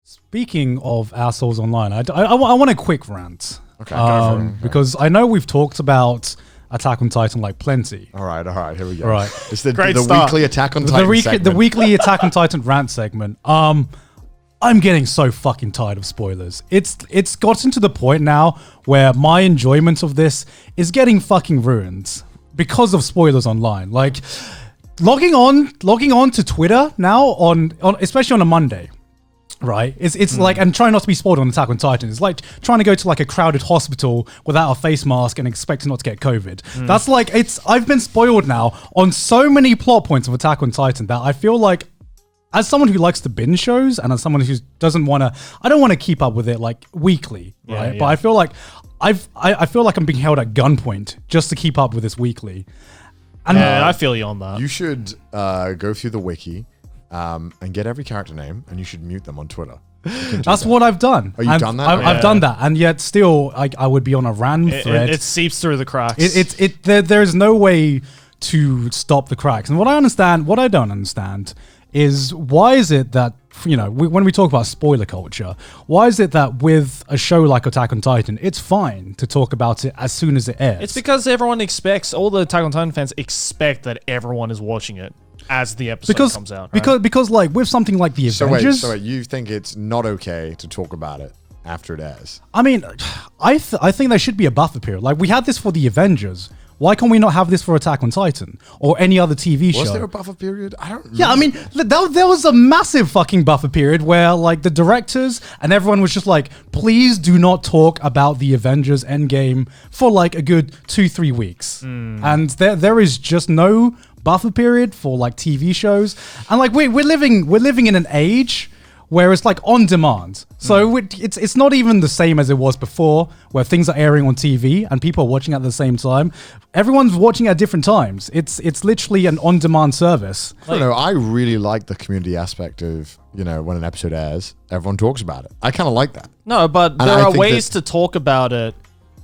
Speaking of assholes online, I want a quick rant. Okay, go for it. Because I know we've talked about Attack on Titan like plenty. All right, here we go. All right. It's the Great start. weekly Attack on Titan segment. The weekly Attack on Titan rant segment. I'm getting so fucking tired of spoilers. It's gotten to the point now where my enjoyment of this is getting fucking ruined because of spoilers online. Like logging on to Twitter now on especially on a Monday. Right, it's like, and trying not to be spoiled on Attack on Titan. It's like trying to go to like a crowded hospital without a face mask and expecting not to get COVID. That's like, I've been spoiled now on so many plot points of Attack on Titan that I feel like, as someone who likes to binge shows and as someone who doesn't want to, I don't want to keep up with it like weekly, right? Yeah. But I feel like I feel like I'm being held at gunpoint just to keep up with this weekly. And I feel you on that. You should go through the wiki. And get every character name, and you should mute them on Twitter. That's what I've done. Oh, you've done that? I've done that, and yet still, I would be on a random thread. It seeps through the cracks. There's no way to stop the cracks. And what I don't understand is why is it that, you know, when we talk about spoiler culture, why is it that with a show like Attack on Titan, it's fine to talk about it as soon as it airs? It's because everyone expects, all the Attack on Titan fans expect that everyone is watching it as the episode comes out. Right? Because like with something like the Avengers... So wait, you think it's not okay to talk about it after it airs? I mean, I think there should be a buffer period. Like we had this for the Avengers. Why can't we not have this for Attack on Titan or any other TV show? Was there a buffer period? I don't know. Yeah, I mean, there was a massive fucking buffer period where like the directors and everyone was just like, please do not talk about the Avengers Endgame for like a good 2-3 weeks. And there is just no buffer period for like TV shows. And like we're living in an age where it's like on demand. So it's not even the same as it was before, where things are airing on TV and people are watching at the same time. Everyone's watching at different times. It's literally an on-demand service. I don't know. I really like the community aspect of, you know, when an episode airs, everyone talks about it. I kind of like that. No, but there are ways to talk about it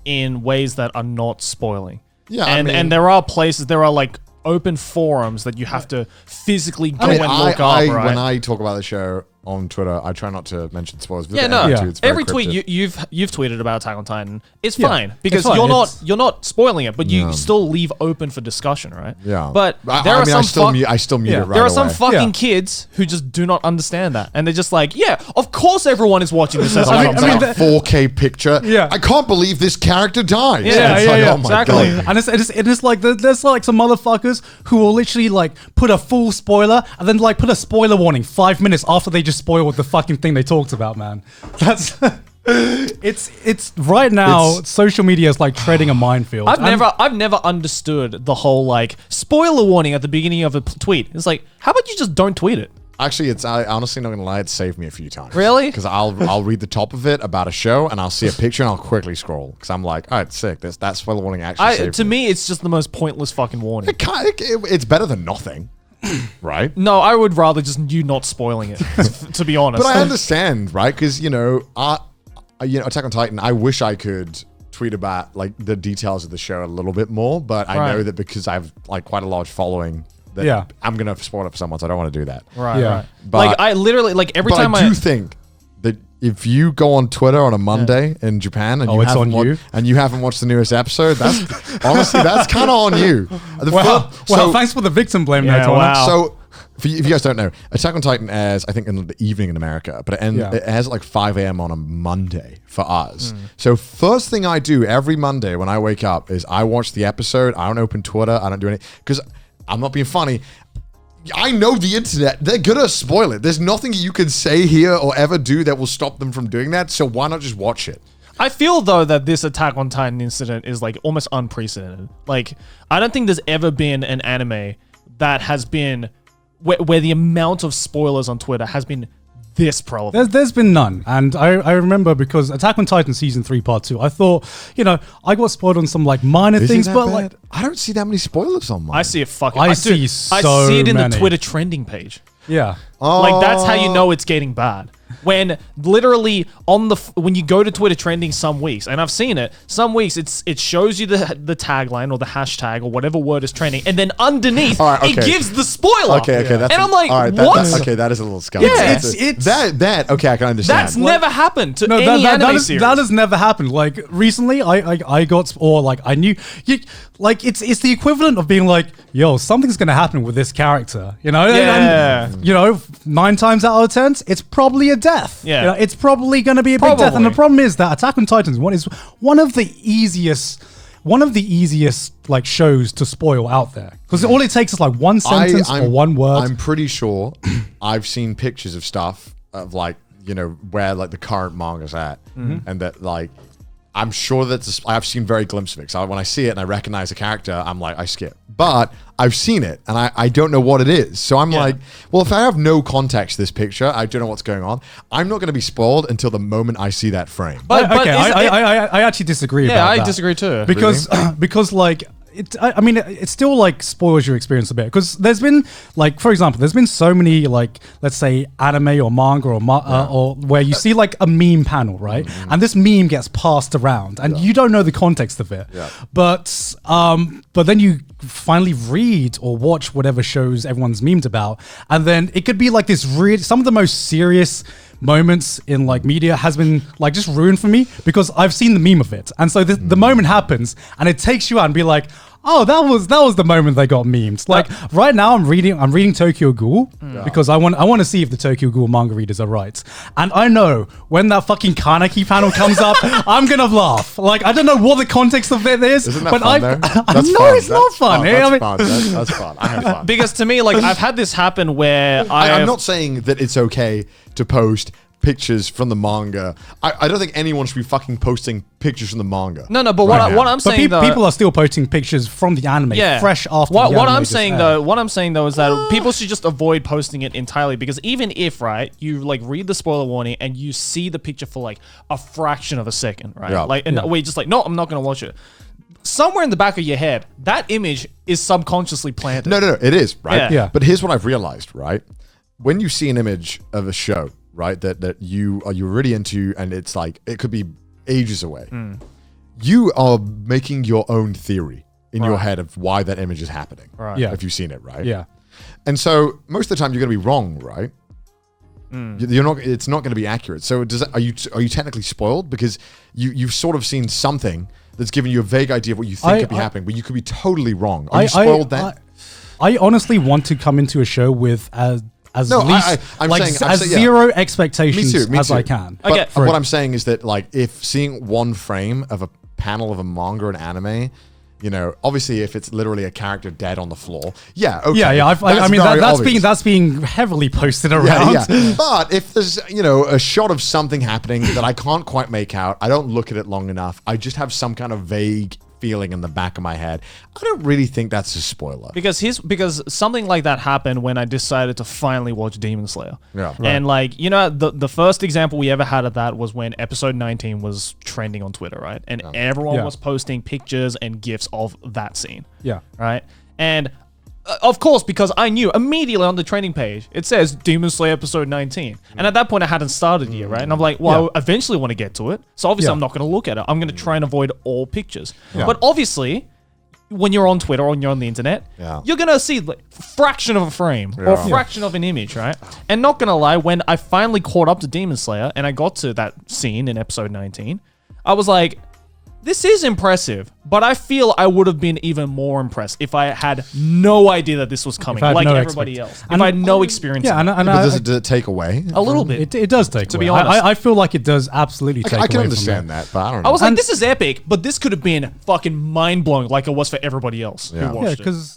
in ways that are not spoiling. Yeah, and there are places, there are like open forums that you have to physically go and look up, right? When I talk about the show on Twitter, I try not to mention spoilers. Yeah, no. It's very Every tweet cryptic. you've tweeted about Attack on Titan, it's fine because you're not spoiling it, but you still leave open for discussion, right? Yeah. But I still mute it right away. There are some fucking kids who just do not understand that, and they're just like, yeah, of course everyone is watching this. It's like a 4K picture. Yeah. I can't believe this character dies. Yeah, oh my exactly. God. And it's like there's like some motherfuckers who will literally like put a full spoiler and then like put a spoiler warning 5 minutes after they just spoiled the fucking thing they talked about, man. That's it's right now social media is like treading a minefield. I've never understood the whole like spoiler warning at the beginning of a tweet. It's like, how about you just don't tweet it? Actually, I honestly not gonna lie, it saved me a few times. Really? Because I'll read the top of it about a show and I'll see a picture and I'll quickly scroll because I'm like, all right, sick. That spoiler warning actually saved to me, it's just the most pointless fucking warning. It's better than nothing, right? No, I would rather just you not spoiling it. To be honest, but I understand, right? Because you know, Attack on Titan. I wish I could tweet about like the details of the show a little bit more, but I know that because I have like quite a large following. I'm gonna spoil it for someone, so I don't want to do that. Right. But like I literally like every time I do think that if you go on Twitter on a Monday in Japan and you haven't watched the newest episode, that's honestly kind of on you. Well, thanks for the victim blame there, Tom. Wow. So if you guys don't know, Attack on Titan airs I think in the evening in America, but it airs at like 5 a.m. on a Monday for us. So first thing I do every Monday when I wake up is I watch the episode. I don't open Twitter. I don't do anything because I'm not being funny. I know the internet. They're gonna spoil it. There's nothing you can say here or ever do that will stop them from doing that. So why not just watch it? I feel though that this Attack on Titan incident is like almost unprecedented. Like I don't think there's ever been an anime that has been where the amount of spoilers on Twitter has been this prevalent. There's been none. And I remember because Attack on Titan Season 3 Part 2, I thought, you know, I got spoiled on some like minor things, but like I don't see that many spoilers on mine. I see it fucking I see it in the Twitter trending page. Yeah. Like that's how you know it's getting bad. when literally when you go to Twitter trending some weeks, and I've seen it, some weeks it shows you the tagline or the hashtag or whatever word is trending, and then underneath it gives the spoiler. Okay, that's and I'm like, what? Okay, that is a little scummy. Yeah, it's that. Okay, I can understand. That's never happened to any anime series. That has never happened. Like recently, I got, or like I knew, it's the equivalent of being like, yo, something's gonna happen with this character, you know? Yeah. And, 9 times out of 10, it's probably a death. Yeah. It's probably gonna be a big death. And the problem is that Attack on Titan is one of the easiest like shows to spoil out there, because all it takes is like one sentence or one word. I'm pretty sure I've seen pictures of stuff of like, where like the current manga's at, and that like, I'm sure that I've seen very glimpses of it. So when I see it and I recognize a character, I'm like, I skip. But I've seen it and I don't know what it is. So I'm like, well, if I have no context to this picture, I don't know what's going on, I'm not going to be spoiled until the moment I see that frame. But I actually disagree about that. Yeah, I disagree too. Because like, it still like spoils your experience a bit, because there's been like, for example, there's been so many like, let's say anime or manga or where you see like a meme panel, right? And this meme gets passed around and you don't know the context of it. But then you finally read or watch whatever shows everyone's memed about, and then it could be like this some of the most serious moments in like media has been like just ruined for me, because I've seen the meme of it, and so the moment happens and it takes you out and be like, oh, that was the moment they got memed. Like right now I'm reading Tokyo Ghoul because I want to see if the Tokyo Ghoul manga readers are right, and I know when that fucking Kaneki panel comes up, I'm gonna laugh. Like I don't know what the context of it is. Isn't that but fun, it's not fun. That's fun. I have fun. Because to me, like, I've had this happen where I'm not saying that it's okay to post pictures from the manga. I don't think anyone should be fucking posting pictures from the manga. No, but what I'm saying though, people are still posting pictures from the anime fresh after the anime. What I'm saying though is that people should just avoid posting it entirely, because even if, right, you like read the spoiler warning and you see the picture for like a fraction of a second, right? We're just like, no, I'm not gonna watch it. Somewhere in the back of your head, that image is subconsciously planted. No, it is, right? Yeah. But here's what I've realized, right? When you see an image of a show, right, that you're really into, and it's like, it could be ages away, you are making your own theory in your head of why that image is happening. Right. Yeah. If you've seen it, right? Yeah. And so most of the time you're going to be wrong, right? You're not. It's not going to be accurate. So are you technically spoiled because you've sort of seen something that's given you a vague idea of what you think could be happening, but you could be totally wrong. Are you spoiled then? I honestly want to come into a show with as saying, zero expectations me too. as I can. But what I'm saying is that, like, if seeing one frame of a panel of a manga or an anime, obviously if it's literally a character dead on the floor, okay. That's being heavily posted around. Yeah. But if there's a shot of something happening that I can't quite make out, I don't look at it long enough, I just have some kind of vague feeling in the back of my head, I don't really think that's a spoiler. Because something like that happened when I decided to finally watch Demon Slayer. Yeah. Right. And like, the first example we ever had of that was when episode 19 was trending on Twitter, right? And everyone was posting pictures and GIFs of that scene. Yeah. Right? And of course, because I knew immediately on the trending page, it says Demon Slayer episode 19. And at that point, I hadn't started yet, right? And I'm like, well, I eventually want to get to it. So obviously, I'm not going to look at it. I'm going to try and avoid all pictures. Yeah. But obviously, when you're on Twitter or when you're on the internet, you're going to see like fraction of a frame or a fraction of an image, right? And not going to lie, when I finally caught up to Demon Slayer and I got to that scene in episode 19, I was like, this is impressive, but I feel I would have been even more impressed if I had no idea that this was coming, like everybody else. If I had no experience. Yeah, does it take away? A little bit. It does take away. To be honest. I feel like it does absolutely take away. I can understand that, but I don't know. I was like, this is epic, but this could have been fucking mind-blowing like it was for everybody else who watched it. Because